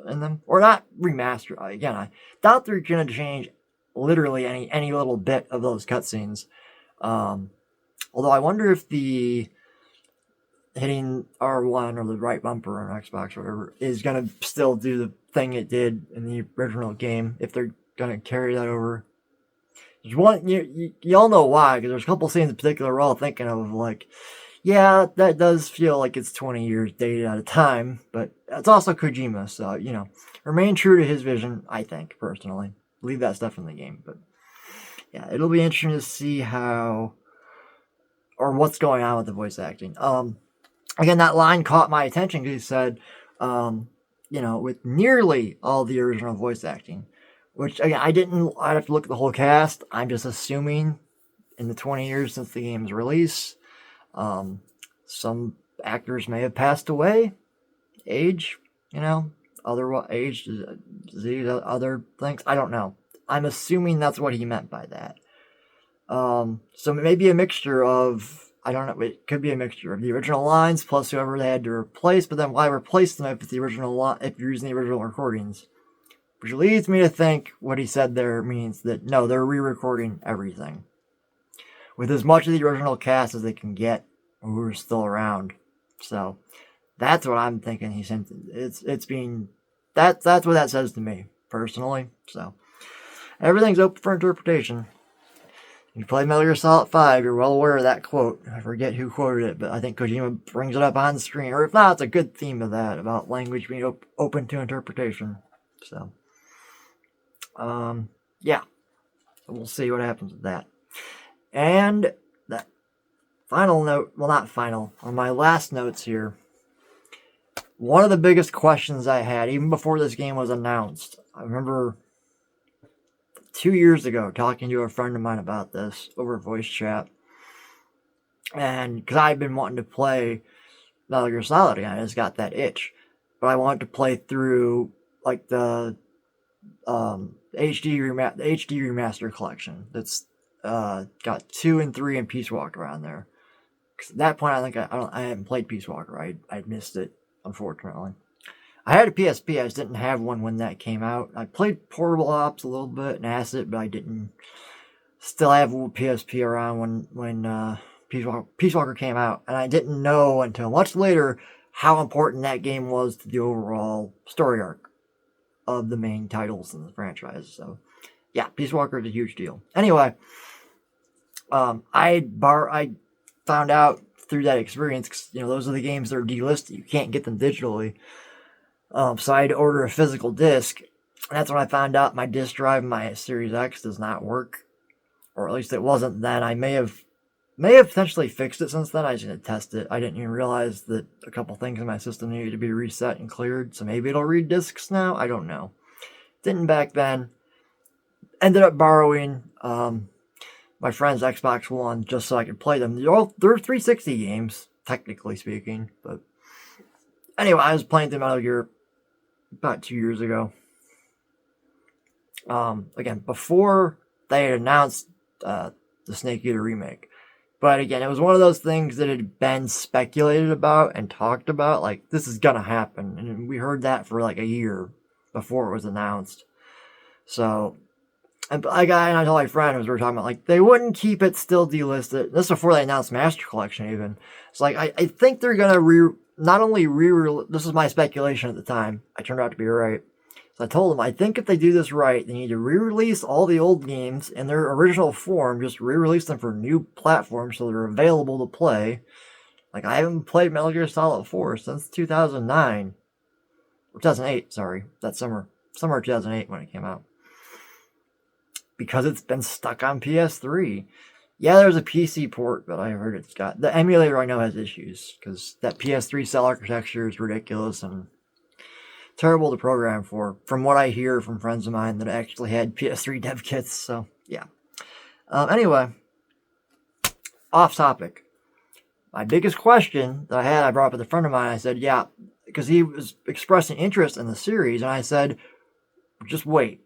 in them. Or not remastered. Again, I doubt they're going to change literally any little bit of those cutscenes. Although I wonder if the hitting R1 or the right bumper on Xbox or whatever is going to still do the thing it did in the original game, if they're going to carry that over. You all know why, because there's a couple scenes in particular we're all thinking of, like, yeah, that does feel like it's 20 years dated at a time, but it's also Kojima, so, remain true to his vision, I think, personally. Leave that stuff in the game, but yeah, it'll be interesting to see what's going on with the voice acting. Again, that line caught my attention because he said, with nearly all the original voice acting, which, again, I'd have to look at the whole cast. I'm just assuming in the 20 years since the game's release, some actors may have passed away, age, other age, disease, other things. I don't know. I'm assuming that's what he meant by that. So maybe a mixture of, I don't know, it could be a mixture of the original lines plus whoever they had to replace, but then why replace them if you're using the original recordings? Which leads me to think what he said there means that, no, they're re-recording everything. With as much of the original cast as they can get who are still around. So, that's what I'm thinking he sent. That's what that says to me, personally. So, everything's open for interpretation. If you play Metal Gear Solid 5, you're well aware of that quote. I forget who quoted it, but I think Kojima brings it up on the screen. Or if not, it's a good theme of that, about language being open to interpretation. So, yeah. We'll see what happens with that. And that final note, well, not final, on my last notes here, one of the biggest questions I had, even before this game was announced, I remember 2 years ago talking to a friend of mine about this over voice chat, and because I've been wanting to play Metal Gear Solid again, I just got that itch, but I wanted to play through, like, the HD remaster collection that's got 2 and 3 and Peace Walker on there. Because at that point, I think I hadn't played Peace Walker. I'd missed it, unfortunately. I had a PSP. I just didn't have one when that came out. I played Portable Ops a little bit and Acid, but I didn't still have a PSP around when Peace Walker came out, and I didn't know until much later how important that game was to the overall story arc of the main titles in the franchise. So, yeah, Peace Walker is a huge deal. Anyway, I found out through that experience, 'cause, you know, those are the games that are delisted. You can't get them digitally. So I had to order a physical disc. And that's when I found out my disc drive in my Series X does not work. Or at least it wasn't then. I may have potentially fixed it since then. I just didn't test it. I didn't even realize that a couple things in my system needed to be reset and cleared. So maybe it'll read discs now. I don't know. Didn't back then. Ended up borrowing my friend's Xbox One just so I could play them. They're 360 games, technically speaking. But anyway, I was playing through Metal Gear about 2 years ago. Again, before they had announced the Snake Eater remake. But again, it was one of those things that had been speculated about and talked about. Like, this is gonna happen. And we heard that for like a year before it was announced. So, and I told my friend, as we were talking about, like, they wouldn't keep it still delisted. This is before they announced Master Collection even. It's like, I think they're gonna not only this is my speculation at the time. I turned out to be right. So I told them, I think if they do this right, they need to re-release all the old games in their original form, just re-release them for new platforms so they're available to play. Like, I haven't played Metal Gear Solid 4 since 2009. Or 2008, sorry. That summer of 2008 when it came out. Because it's been stuck on PS3. Yeah, there's a PC port, but I heard it's got... The emulator I know has issues, because that PS3 cell architecture is ridiculous and terrible to program for, from what I hear from friends of mine that actually had PS3 dev kits, so yeah. Anyway, off topic. My biggest question that I brought up with a friend of mine, I said, yeah, because he was expressing interest in the series, and I said, just wait.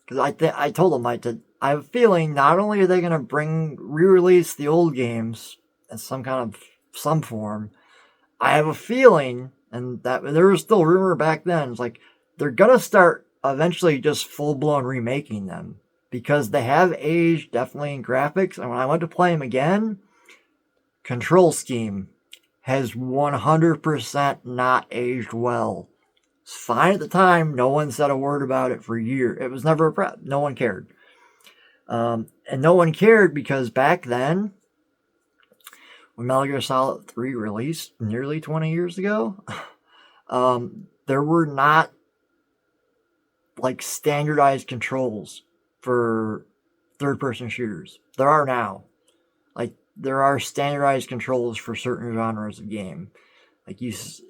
Because I told him, I have a feeling not only are they going to re-release the old games in some form, I have a feeling, and that there was still rumor back then, it's like, they're going to start eventually just full-blown remaking them. Because they have aged, definitely, in graphics, and when I went to play them again, control scheme has 100% not aged well. It's fine at the time, no one said a word about it for a year. It was never no one cared. And no one cared because back then, when Metal Gear Solid 3 released nearly 20 years ago, there were not like standardized controls for third-person shooters. There are now. Like, there are standardized controls for certain genres of game. Like,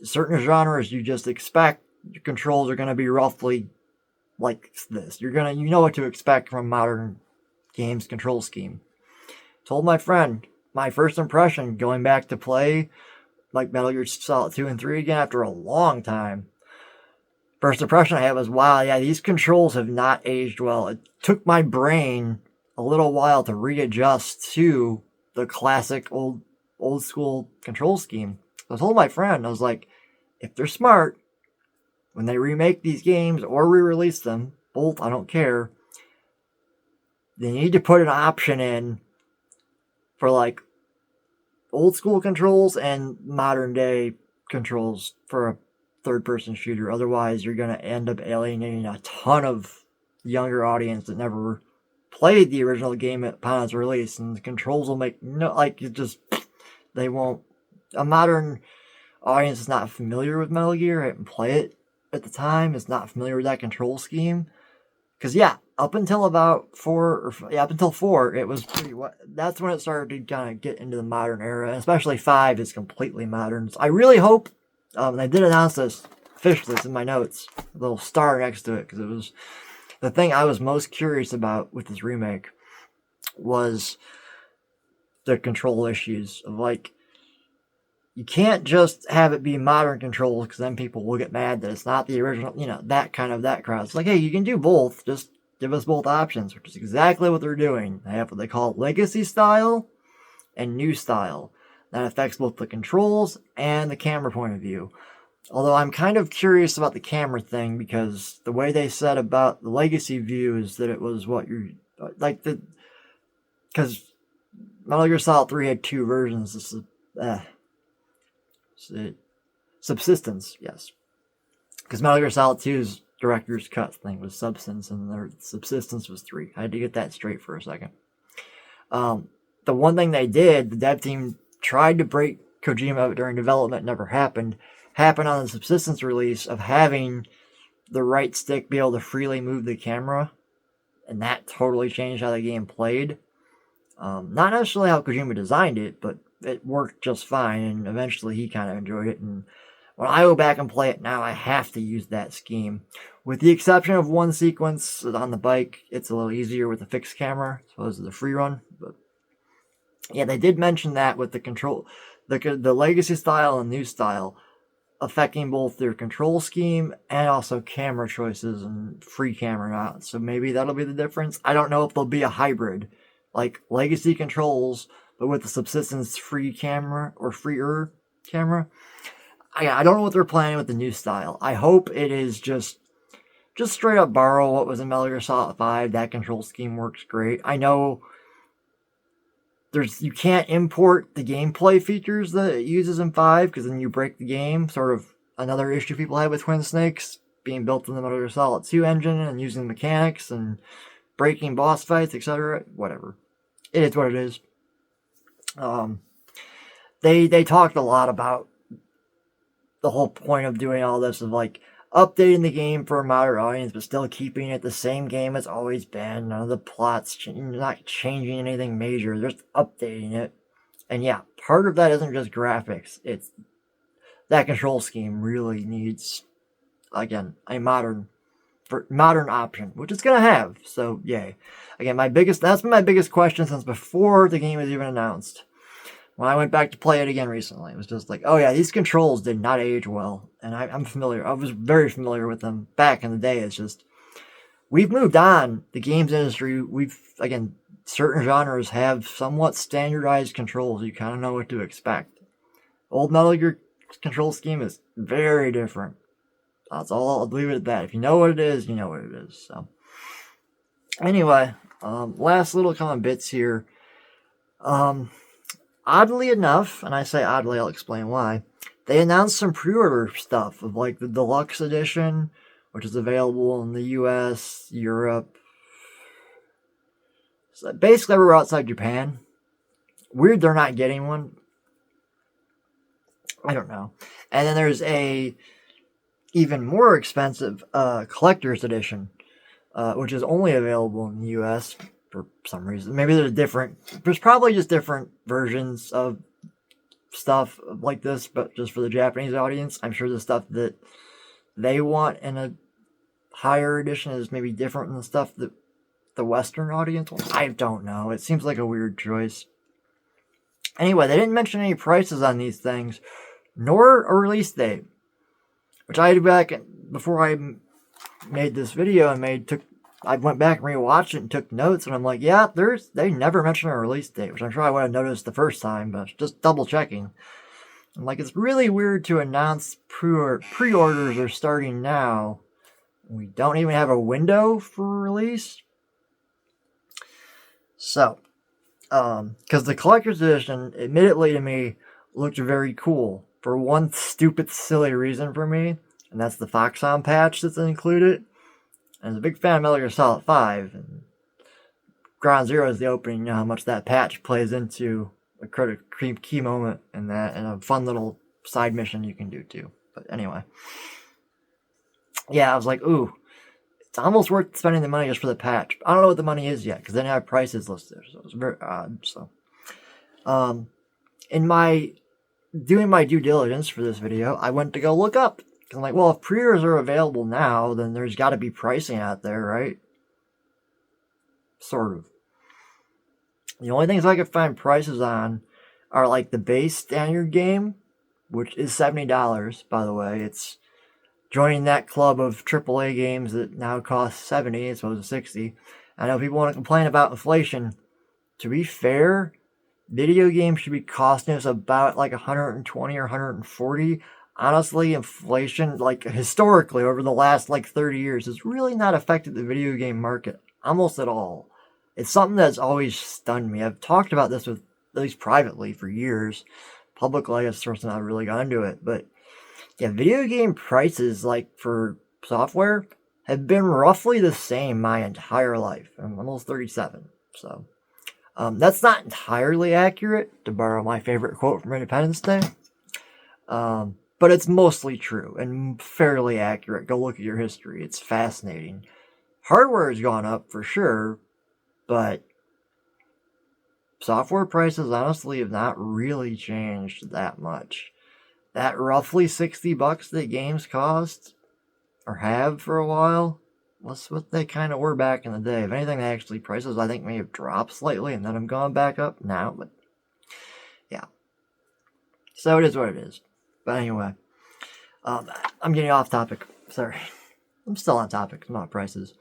certain genres you just expect your controls are going to be roughly like this. You know what to expect from modern games control scheme. Told my friend, my first impression going back to play like Metal Gear Solid 2 and 3 again after a long time. First impression I had was, wow, yeah, these controls have not aged well. It took my brain a little while to readjust to the classic old school control scheme. So I told my friend, I was like, if they're smart, when they remake these games or re-release them, both, I don't care, they need to put an option in for like old school controls and modern day controls for a third-person shooter. Otherwise, you're going to end up alienating a ton of younger audience that never played the original game upon its release, and the controls will make they won't. A modern audience is not familiar with Metal Gear, didn't play it at the time, is not familiar with that control scheme. Because yeah, up until about 4, it was pretty. That's when it started to kind of get into the modern era, and especially 5 is completely modern. So I really hope. I did announce this officially. It's in my notes, a little star next to it, because it was the thing I was most curious about with this remake was the control issues of like. You can't just have it be modern controls because then people will get mad that it's not the original, that crowd. It's like, hey, you can do both. Just give us both options, which is exactly what they're doing. They have what they call legacy style and new style. That affects both the controls and the camera point of view. Although I'm kind of curious about the camera thing because the way they said about the legacy view is that it was because Metal Gear Solid 3 had 2 versions. Subsistence, yes. Because Metal Gear Solid 2's director's cut thing was Substance, and their Subsistence was 3. I had to get that straight for a second. The one thing they did, the dev team tried to break Kojima during development, never happened on the subsistence release of having the right stick be able to freely move the camera, and that totally changed how the game played. Not necessarily how Kojima designed it, but it worked just fine, and eventually he kind of enjoyed it. And when I go back and play it now, I have to use that scheme. With the exception of one sequence on the bike, it's a little easier with the fixed camera, as opposed to the free run. But yeah, they did mention that with the control, the legacy style and new style, affecting both their control scheme and also camera choices and free camera mounts. So maybe that'll be the difference. I don't know if there'll be a hybrid, like legacy controls, but with the subsistence free camera or freer camera. I don't know what they're planning with the new style. I hope it is just straight up borrow what was in Metal Gear Solid 5. That control scheme works great. I know you can't import the gameplay features that it uses in 5, because then you break the game. Sort of another issue people had with Twin Snakes being built in the Metal Gear Solid 2 engine and using mechanics and breaking boss fights, etc. Whatever. It is what it is. They talked a lot about the whole point of doing all this, of like updating the game for a modern audience, but still keeping it the same game it's always been. None of the plots, not changing anything major, just updating it. And yeah, part of that isn't just graphics. It's that control scheme really needs, again, a modern option, which it's gonna have. So yay. Again, that's been my biggest question since before the game was even announced. When I went back to play it again recently, it was just like, oh yeah, these controls did not age well. And I'm familiar. I was very familiar with them back in the day. It's just, we've moved on. The games industry, again, certain genres have somewhat standardized controls. You kind of know what to expect. Old Metal Gear control scheme is very different. That's all. I'll leave it at that. If you know what it is, you know what it is. So, anyway, last little kind of bits here. Oddly enough, and I say oddly, I'll explain why, they announced some pre-order stuff of like the deluxe edition, which is available in the US, Europe, so basically everywhere outside Japan. Weird they're not getting one. I don't know. And then there's a even more expensive collector's edition, which is only available in the US for some reason. Maybe there's probably just different versions of stuff like this, but just for the Japanese audience. I'm sure the stuff that they want in a higher edition is maybe different than the stuff that the Western audience wants. I don't know. It seems like a weird choice. Anyway, they didn't mention any prices on these things, nor a release date, which I had back before I made this video I went back and rewatched it and took notes, and I'm like, yeah, they never mentioned a release date, which I'm sure I would have noticed the first time, but just double checking. I'm like, it's really weird to announce pre-orders are starting now. We don't even have a window for release. So, because the collector's edition, admittedly to me, looked very cool for one stupid, silly reason for me, and that's the Foxhound patch that's included. And I was a big fan of Metal Gear Solid 5, and Ground Zero is the opening. You know how much that patch plays into a critical key moment in that, and a fun little side mission you can do too. But anyway, yeah, I was like, ooh, it's almost worth spending the money just for the patch. I don't know what the money is yet, because they didn't have prices listed, so it was very odd. So, in doing my due diligence for this video, I went to go look up. I'm like, well, if pre-orders are available now, then there's got to be pricing out there, right? Sort of. The only things I could find prices on are like the base standard game, which is $70, by the way. It's joining that club of AAA games that now cost $70 as opposed to $60. I know people want to complain about inflation. To be fair, video games should be costing us about like $120 or $140. Honestly, inflation, like historically over the last like 30 years, has really not affected the video game market almost at all. It's something that's always stunned me. I've talked about this with, at least privately, for years. Publicly, I've sort of not really got into it. But yeah, video game prices, like for software, have been roughly the same my entire life. I'm almost 37. So That's not entirely accurate, to borrow my favorite quote from Independence Day. But it's mostly true and fairly accurate. Go look at your history. It's fascinating. Hardware has gone up for sure, but software prices honestly have not really changed that much. That roughly $60 that games cost, or have for a while, was what they kind of were back in the day. If anything, actually prices I think may have dropped slightly and then have gone back up now, but yeah. So it is what it is. But anyway, I'm getting off topic. Sorry. I'm still on topic about prices.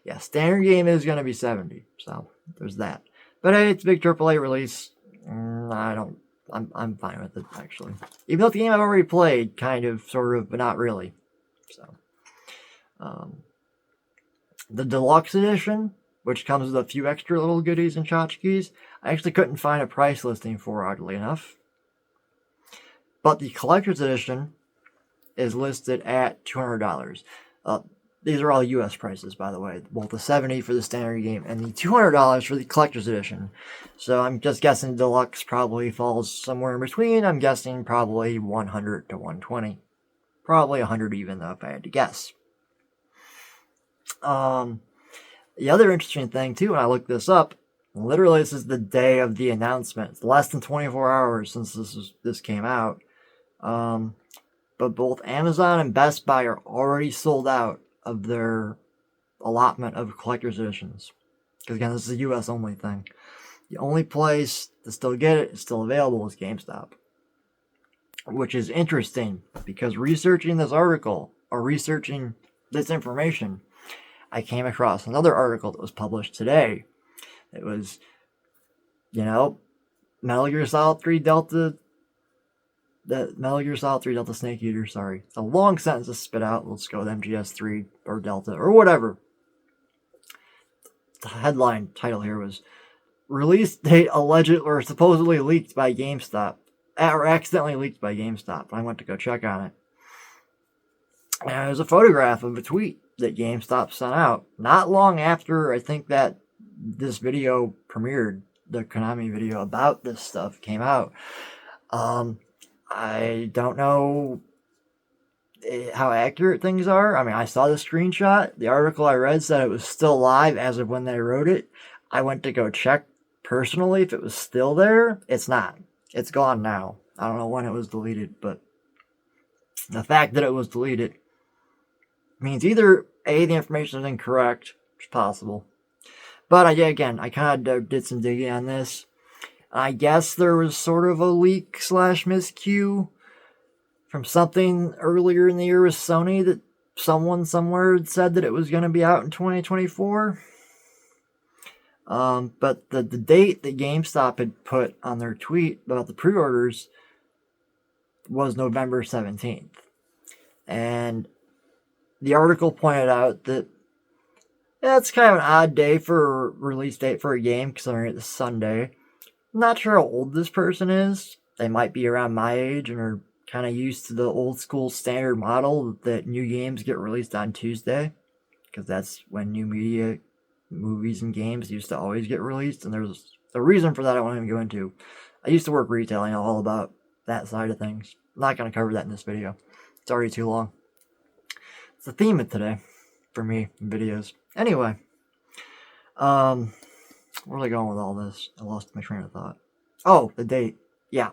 Yeah, standard game is going to be $70, so there's that. But hey, it's a big AAA release. I'm fine with it, actually. Even though the game I've already played, kind of, sort of, but not really. So, the deluxe edition, which comes with a few extra little goodies and tchotchkes, I actually couldn't find a price listing for, oddly enough. But the collector's edition is listed at $200. These are all US prices, by the way. Both the $70 for the standard game and the $200 for the collector's edition. So I'm just guessing deluxe probably falls somewhere in between. I'm guessing probably $100 to $120. Probably $100 even, though, if I had to guess. The other interesting thing, too, when I looked this up, literally this is the day of the announcement. It's less than 24 hours since this came out. But both Amazon and Best Buy are already sold out of their allotment of collector's editions. Because again, this is a US only thing. The only place to still get it is still available is GameStop. Which is interesting, because researching this article, or researching this information, I came across another article that was published today. It was, Metal Gear Solid 3 Delta... The Metal Gear Solid 3 Delta Snake Eater, sorry. It's a long sentence to spit out. Let's go with MGS3 or Delta or whatever. The headline title here was Release Date Alleged or Supposedly Leaked by GameStop. Or accidentally leaked by GameStop. I went to go check on it. And there's a photograph of a tweet that GameStop sent out. Not long after I think that this video premiered. The Konami video about this stuff came out. I don't know how accurate things are. I mean, I saw the screenshot. The article I read said it was still live as of when they wrote it. I went to go check personally if it was still there. It's not. It's gone now. I don't know when it was deleted, but the fact that it was deleted means either A, the information is incorrect, which is possible. But I kind of did some digging on this. I guess there was sort of a leak / miscue from something earlier in the year with Sony that someone somewhere had said that it was going to be out in 2024. But the date that GameStop had put on their tweet about the pre-orders was November 17th. And the article pointed out that it's kind of an odd day for a release date for a game, considering it's Sunday. I'm not sure how old this person is. They might be around my age and are kind of used to the old school standard model that new games get released on Tuesday, because that's when new media, movies and games used to always get released, and there's a reason for that I won't even go into. I used to work retail, I know all about that side of things. I'm not going to cover that in this video. It's already too long. It's the theme of today for me in videos. Anyway, where are they going with all this? I lost my train of thought. Oh, the date. Yeah.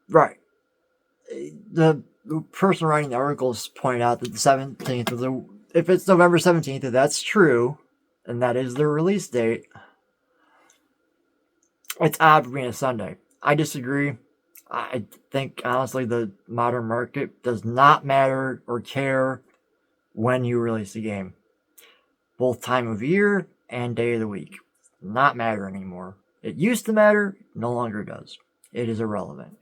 Right. The person writing the articles pointed out that the 17th was if it's November 17th, if that's true, and that is the release date, it's odd for being a Sunday. I disagree. I think, honestly, the modern market does not matter or care when you release a game. Both time of year and day of the week. Not matter anymore. It used to matter, no longer does. It is irrelevant.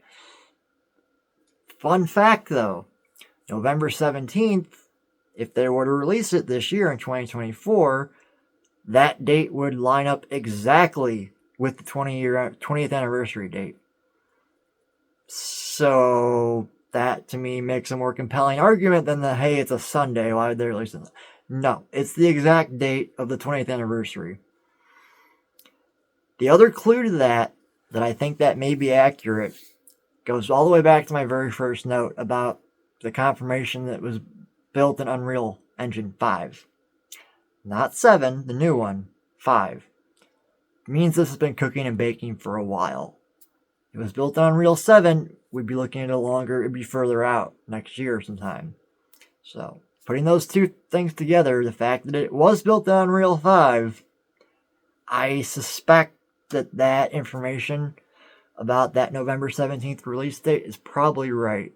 Fun fact, though, November 17th, if they were to release it this year in 2024, that date would line up exactly with the 20th anniversary date. So that, to me, makes a more compelling argument than the, hey, it's a Sunday, why would they release it? No, it's the exact date of the 20th anniversary. The other clue to that I think that may be accurate goes all the way back to my very first note about the confirmation that it was built in Unreal Engine 5. Not 7, the new one, 5. It means this has been cooking and baking for a while. If it was built on Unreal 7, we'd be looking at it longer, it'd be further out, next year sometime. So, putting those two things together, the fact that it was built on Unreal 5, I suspect that information about that November 17th release date is probably right.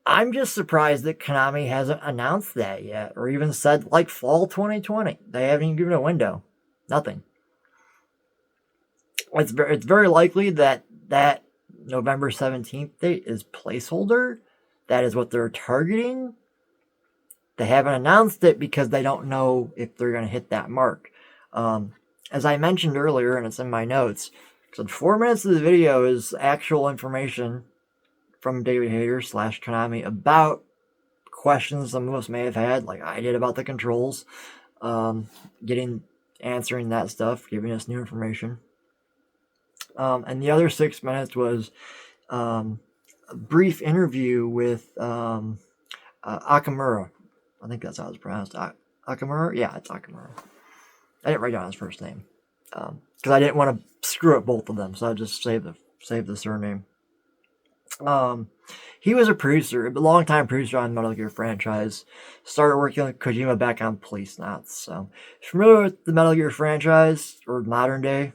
I'm just surprised that Konami hasn't announced that yet, or even said, like, fall 2020. They haven't even given a window. Nothing. It's very likely that November 17th date is placeholder. That is what they're targeting. They haven't announced it because they don't know if they're going to hit that mark. As I mentioned earlier, and it's in my notes, so 4 minutes of the video is actual information from David Hayter / Konami about questions some of us may have had, like I did about the controls, answering that stuff, giving us new information. And the other 6 minutes was a brief interview with Akamura. I think that's how it's pronounced. Akamura? Yeah, it's Akamura. I didn't write down his first name because I didn't want to screw up both of them, so I just saved the surname. He was a producer, a long-time producer on Metal Gear franchise. Started working with Kojima back on Policenauts. So, if you're familiar with the Metal Gear franchise, or modern-day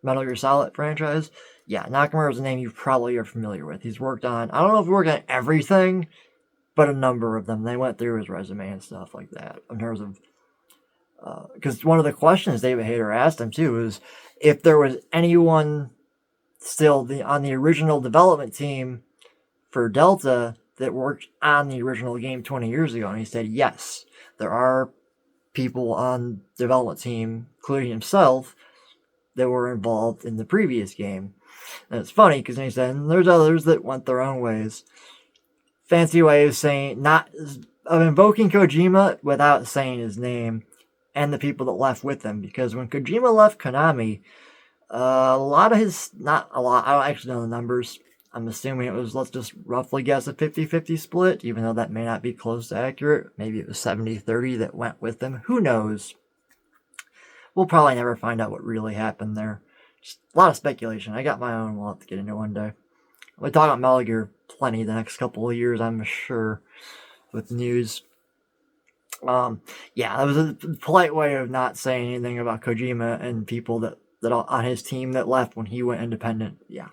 Metal Gear Solid franchise, yeah, Nakamura is a name you probably are familiar with. He's worked on, I don't know if he worked on everything, but a number of them. They went through his resume and stuff like that, in terms of, because one of the questions David Hayter asked him, too, was if there was anyone still on the original development team for Delta that worked on the original game 20 years ago, and he said yes, there are people on the development team, including himself, that were involved in the previous game. And it's funny because he said there's others that went their own ways. Fancy way of saying, of invoking Kojima without saying his name and the people that left with him, because when Kojima left Konami, a lot of his, not a lot, I don't actually know the numbers. I'm assuming it was, let's just roughly guess, a 50-50 split, even though that may not be close to accurate. Maybe it was 70-30 that went with him. Who knows? We'll probably never find out what really happened there. Just a lot of speculation. I got my own. We'll have to get into one day. We'll talk about Metal Gear plenty the next couple of years, I'm sure, with news. Yeah, that was a polite way of not saying anything about Kojima and people that on his team that left when he went independent. Yeah.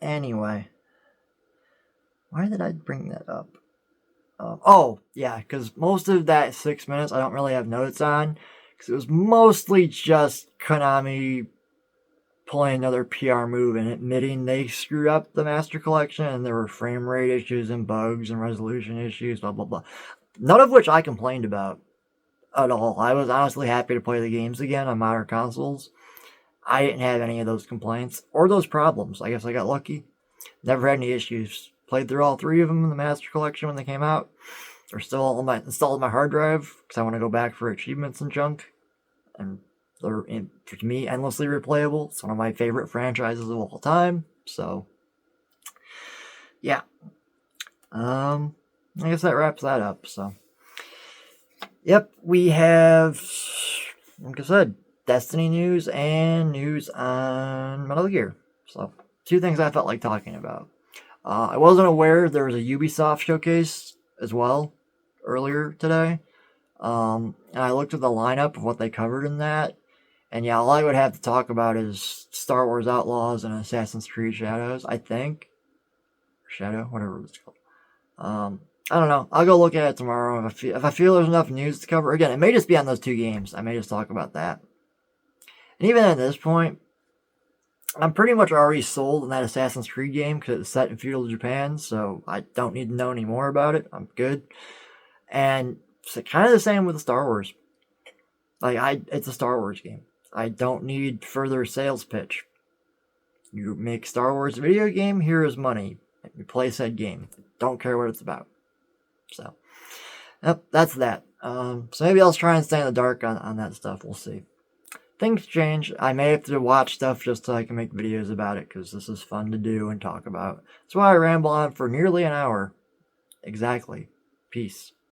Anyway, why did I bring that up? Oh, yeah, because most of that 6 minutes I don't really have notes on, because it was mostly just Konami pulling another PR move and admitting they screwed up the Master Collection, and there were frame rate issues and bugs and resolution issues, blah, blah, blah. None of which I complained about at all. I was honestly happy to play the games again on modern consoles. I didn't have any of those complaints or those problems. I guess I got lucky. Never had any issues. Played through all 3 of them in the Master Collection when they came out. They're still all installed on my hard drive because I want to go back for achievements and junk. And they're, to me, endlessly replayable. It's one of my favorite franchises of all time. So, yeah. I guess that wraps that up. So, yep, we have, like I said, Destiny news and news on Metal Gear. So, 2 things I felt like talking about. I wasn't aware there was a Ubisoft showcase as well earlier today. And I looked at the lineup of what they covered in that. And yeah, all I would have to talk about is Star Wars Outlaws and Assassin's Creed Shadows, I think. Shadow, whatever it's called. I don't know. I'll go look at it tomorrow. If I feel there's enough news to cover. Again, it may just be on those 2 games. I may just talk about that. And even at this point, I'm pretty much already sold on that Assassin's Creed game because it's set in feudal Japan, so I don't need to know any more about it. I'm good. And it's kind of the same with the Star Wars. It's a Star Wars game. I don't need further sales pitch. You make Star Wars a video game, here is money. You play said game. Don't care what it's about. So, yep, that's that. So maybe I'll try and stay in the dark on that stuff. We'll see. things change. I may have to watch stuff just so I can make videos about it, because this is fun to do and talk about. That's why I ramble on for nearly an hour. Exactly. Peace.